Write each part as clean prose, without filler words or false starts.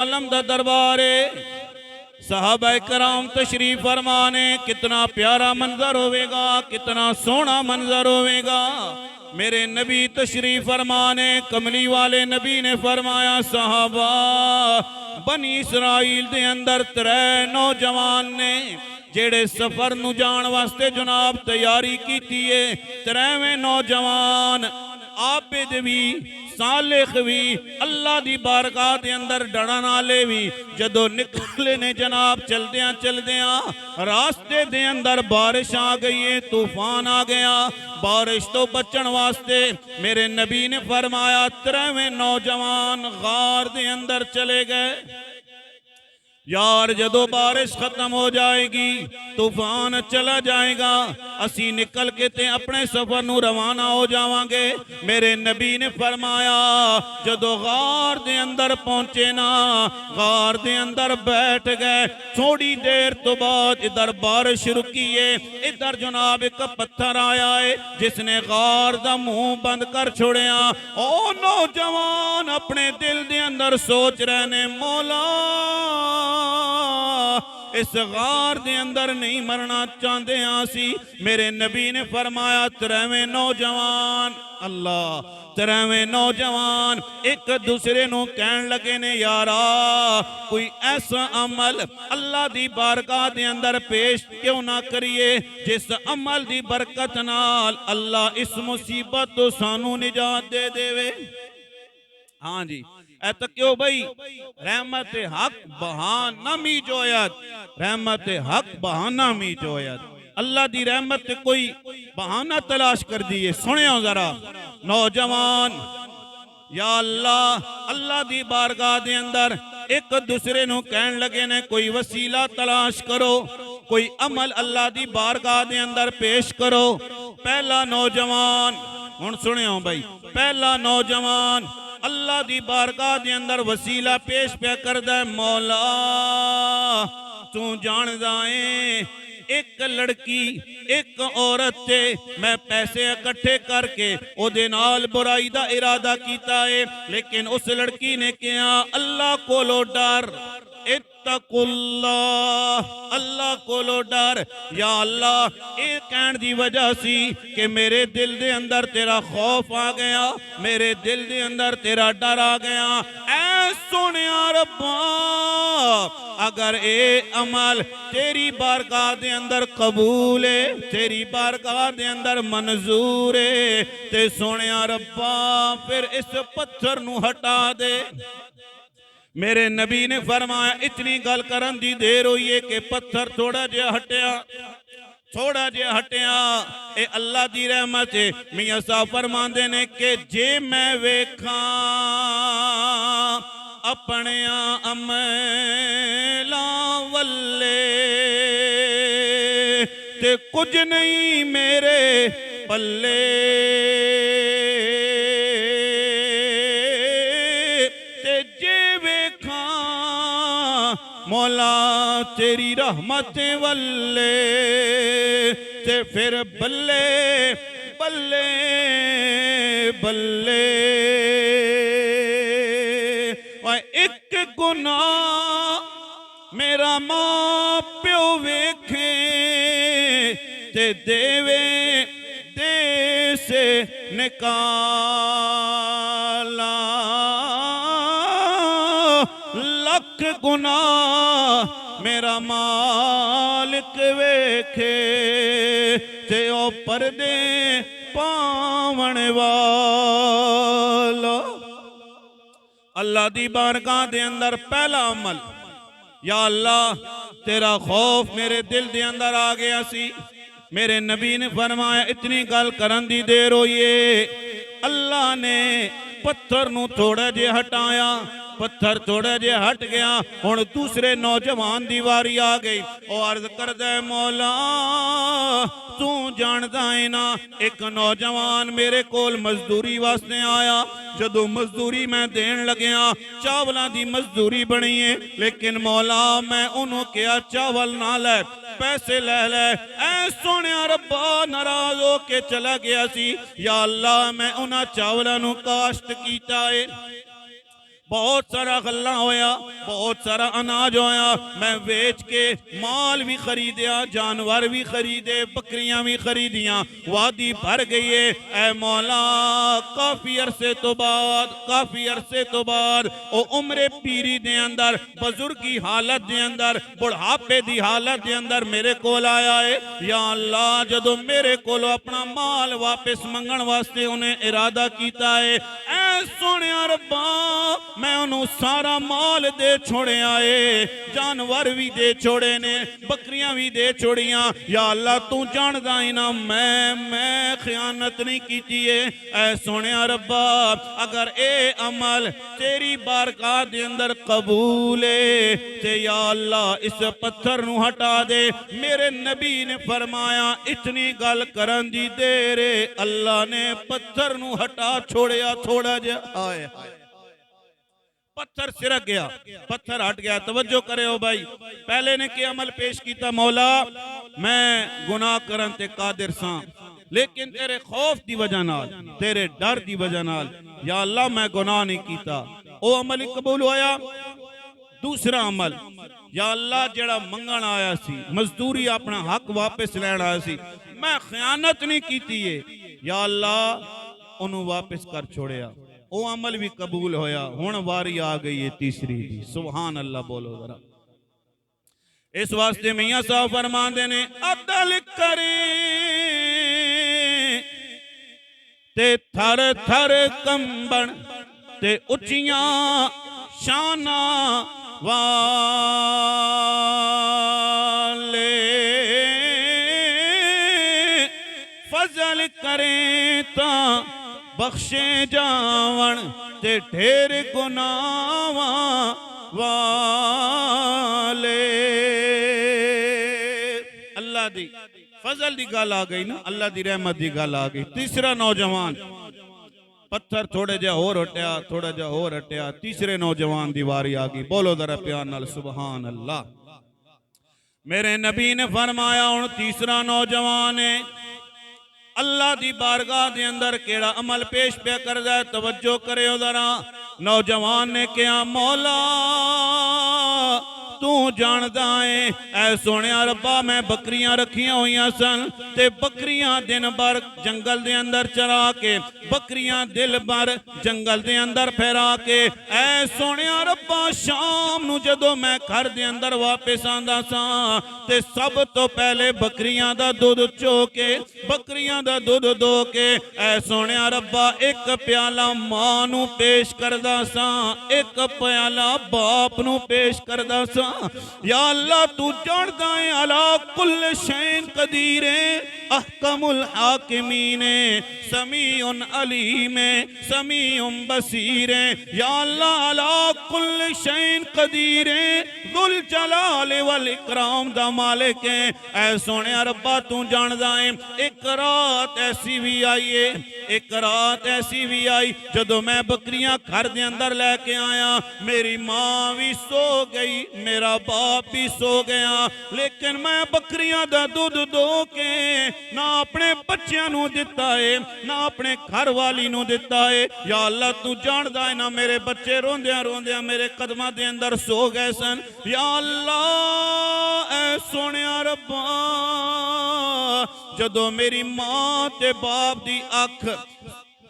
आलम दा दरबार है। सहाबा कराम तशरीफ फरमाने, कितना प्यारा मंजर होवेगा, कितना सोहना मंजर होवेगा। मेरे नबी तशरीफ फरमाने, कमली वाले नबी ने फरमाया, सहाबा बनी इसराइल दे अंदर 3 नौजवान ने जेड़े सफर नू जान वास्ते जनाब तैयारी की है। 3वें नौजवान आबिद भी, सालिख भी, अल्लाह दी बारगाह दे अंदर डरन वाले भी जदों निकले ने जनाब चलदियां चलदियां रास्ते दे अंदर बारिश आ गई है, तूफान आ गया। बारिश तो बचन वास्ते मेरे नबी ने फरमाया 3वें नौजवान गार दे अंदर चले गए। यार जदों बारिश खत्म हो जाएगी, तूफान चला जाएगा, असी निकल के ते अपने सफर नू रवाना हो जावांगे। मेरे नबी ने फरमाया जदों गार दे अंदर पहुंचे ना, गार दे अंदर बैठ गए। थोड़ी देर तो बाद इधर बारिश रुकी है, इधर जनाब एक पत्थर आया है जिसने गार दा मुंह बंद कर छोड़िया। ओ नौजवान अपने दिल दे अंदर सोच रहे ने, मौला इस गार दे अंदर नहीं मरना चाहते आसी। मेरे नबी ने फरमाया 3वें नौजवान, अल्लाह 3वें नौजवान एक दूसरे नू कहन लगे ने, यारा कोई ऐसा अमल अल्लाह दी बारगाह दे अंदर पेश क्यों ना करिए जिस अमल दी बरकत नाल अल्लाह इस मुसीबत तो सानू निजात दे देवे। हाँ जी, ऐसा क्यों भाई? रहमत हक बहाना मी जोयत, रहमत हक बहाना मी जोयत। अल्लाह दी रहमत कोई बहाना तलाश कर दिए। सुनियो जरा नौजवान, या अल्लाह अल्लाह दी बारगाह दे अंदर एक दूसरे नू कहन लगे ने, कोई वसीला तलाश करो, कोई अमल अल्लाह दी बारगाह दे अंदर पेश करो। पहला नौजवान, हुण सुनियो भाई, पहला नौजवान अल्लाह दी बारगाह दे अंदर वसीला पेश पे करदा है, मौला तू जानदा है एक लड़की एक औरत से मैं पैसे इकट्ठे करके ओदे नाल बुराई दा इरादा कीता है, लेकिन उस लड़की ने कहा अल्लाह कोलो डर, इत्तकुल्लाह, अल्लाह कोलो डर। या अल्लाह ये कहने की वजह सी कि मेरे दिल दे अंदर तेरा खौफ आ गया, मेरे दिल दे अंदर तेरा डर आ गया। ऐ सोनिया रब्बा, अगर ये अमल तेरी बारगाह दे अंदर कबूल है, तेरी बारगाह दे अंदर मंजूर है, ते सोनिया रब्बा फिर इस पत्थर नू हटा दे। मेरे नबी ने फरमाया इतनी गल करन दी देर हुई है कि पत्थर थोड़ा जिहा हटिया, थोड़ा जिहा हटिया। ए अल्लाह दी रहमत है। मियां साहब फरमांदे ने कि जे मैं वेखां अपने अमलां वल्ले ते कुछ नहीं मेरे पल्ले, मौला तेरी रहमत वल्ले ते फिर बल्ले बल्ले बल्ले। एक गुनाह मेरा मां प्यो वेखे ते देवे दे से निकाला, लख गुनाह मेरा मालिक वेखे ते ओ परदे पावण वाला। अल्लाह दी बारगाह दे अंदर पहला अमल, या अल्लाह तेरा खौफ मेरे दिल दे अंदर आ गया सी। मेरे नबी ने फरमाया इतनी गल करन दी देर होई है, अल्लाह ने पत्थर नू थोड़ा जे हटाया, पत्थर थोड़ा जे हट गया। हुण दूसरे नौजवान दी वारी आ गई। ओ अर्ज करदा है मौला तू जानदा है ना, एक नौजवान मेरे कोल मजदूरी वास्ते आया, जदों मजदूरी मैं देन लग्या चावलों की मजदूरी बनी है, लेकिन मौला मैं उन्होंने कहा चावल ना लै पैसे ले ले। ऐ सोने रब्बा नाराज हो के चला गया सी। या अल्लाह मैं उन्होंने चावलों काश्त किया है, बहुत सारा गल्ला होया, बहुत सारा अनाज होया, मैं वेच के माल भी खरीदिया, जानवर भी खरीदे, बकरियां भी खरीदियां, वादी भर गई है। ऐ मौला काफी अरसे तो बाद ओ उम्रे पीरी दे अंदर, बुजुर्गी हालत दे अंदर, बुढ़ापे दी हालत दे अंदर मेरे कोल आया है। या अल्लाह जदों मेरे कोल अपना माल वापस मंगण वास्ते उन्हें इरादा कीता है, ऐ सोहणिया रब्बा मैं उन्होंने सारा माल दे छोड़े आए, जानवर भी दे छोड़े ने, बकरियां भी दे छोड़ियां। या अल्लाह तू जानदा ही ना मैं खयानत नहीं की है। ऐ सोहणिया रब्बा अगर ए अमल तेरी बारगाह दे अंदर कबूल है ते या अल्लाह इस पत्थर नू हटा दे। मेरे नबी ने फरमाया इतनी गल करन दी देर अल्लाह ने पत्थर नू हटा छोड़िया, थोड़ा जिहा आए पत्थर सिरक गया, पत्थर हट गया। तवज्जो करे हो भाई, पहले ने क्या अमल पेश किया, मौला मैं गुनाह करन ते कादिर सां, लेकिन तेरे खौफ दी वजह नाल, तेरे डर दी वजह नाल या अल्लाह मैं गुनाह नहीं किया, वो अमल कबूल होया। दूसरा अमल या अल्लाह जेड़ा मंगण आया सी, मजदूरी अपना हक वापस लैण आया सी, मैं खयानत नहीं की है, या अल्लाह उन्होंने वापस कर छोड़िया, वो अमल भी कबूल होया। हुण वारी आ गई है तीसरी दी, सुभान अल्लाह बोलो जरा। इस वास्ते मियां साहब फरमांदे ने अदल करे ते थर थर कंबण ते उच्चियां शाना वाले, फजल करे ता बख्शे जावण ते ढेर गुनावा वाले। अल्लाह दी फजल दी गल आ गई ना, अल्लाह दी रहमत दी गल आ गई। तीसरा नौजवान पत्थर थोड़े जा होर हटिया, थोड़ा जा होर हटिया, तीसरे नौजवान दी वारी आ गई। बोलो जरा प्यार नाल सुभान अल्लाह। मेरे नबी ने फरमाया हुण तीसरा नौजवान है, अल्लाह दी बारगाह दे अंदर केड़ा अमल पेश पे करदा है, तवज्जो करे जरा। नौजवान ने कहा मौला तू जानदा है, ऐ सोहणिया रब्बा मैं बकरियां रखियां हुई सन ते बकरियां दिन भर जंगल दे अंदर चरा के, बकरियां दिल भर जंगल दे अंदर फहरा के, ऐ सोहणिया रब्बा शाम नू जदों मैं घर दे अंदर वापस आंदा सा ते सब तो पहले बकरियां दा दुध चो के, बकरियां दा दुध दो के, ऐ सोहणिया रब्बा एक प्याला मां नू पेश करदा सा, एक प्याला बाप नू पेश करदा सा। या अल्लाह तू जानदा है अला कुल शैन कदीर अहकमुल हाकिमीन समीउन अलीम समीउन बसीर। या अल्लाह अला कुल शैन कदीर दुल जलाल वल इकराम दा मालिक है। ऐ सोहणिया रब्बा तू जानदा है एक रात ऐसी भी आई है, एक रात ऐसी भी आई जदों मैं बकरियां घर दे अंदर लेके आया, मेरी मां भी सो गई, मेरा बाप भी सो गया, लेकिन मैं बकरियां दा दूध दो के ना अपने बच्चियां नू दिता है ना अपने घर वाली नू दिता है। या अल्लाह तू जानदा है ना मेरे बच्चे रोंदियां रोंदियां मेरे कदमां दे अंदर सो गए सन। या अल्लाह ऐ सोहणिया रब्बा जदों मेरी मां ते बाप दी अख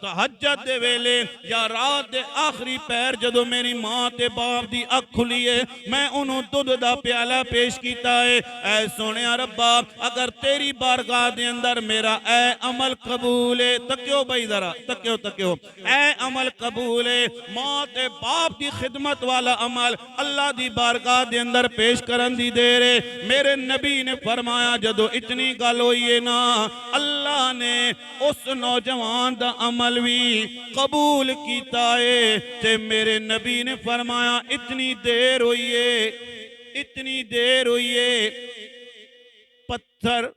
तहज्जुद दे वेले या रात दे आखिरी पैर जदों मेरी मां ते बाप दी अख खुली है, मैं उन्होंने दुध दा प्याला पेश किया है। ऐ सोहणिया रब्बा अगर तेरी बारगाह दे अंदर मेरा ऐ अमल कबूल है, तक्यो भाई जरा तक्यो तक्यो, ऐ अमल कबूल है, मां ते बाप की खिदमत वाला अमल अल्लाह दी बारगाह दे अंदर पेश करन दी देर है। मेरे नबी ने फरमाया जदों इतनी गल होई है ना, अल्लाह ने उस नौजवान दा अमल भी कबूल किया है। ते मेरे नबी ने फरमाया इतनी देर हुई है, इतनी देर हुई है, पत्थर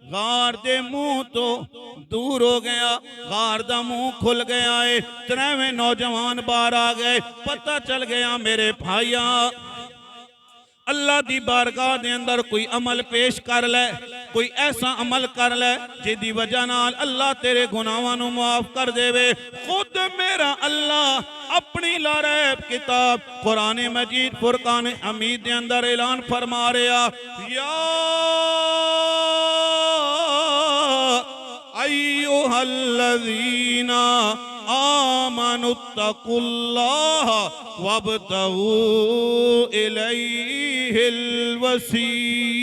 गार दे मुंह तो दूर हो गया, गार दा मुंह खुल गया है, त्रेवें नौजवान बाहर आ गए। पता चल गया मेरे भाइया अल्लाह दी बारगाह दे अंदर कोई अमल पेश कर ले, कोई ऐसा अमल कर ले जिहदी वजह नाल अल्लाह तेरे गुनाहां नूं माफ कर देवे। खुद मेरा अल्लाह अपनी लारैब किताब कुरान मजीद फुरकान हमीद के अंदर ऐलान फरमा रहा, या अय्युहल्लज़ीना आमनुत्तकुल्लाह वब्तगू इलैहिल वसीला।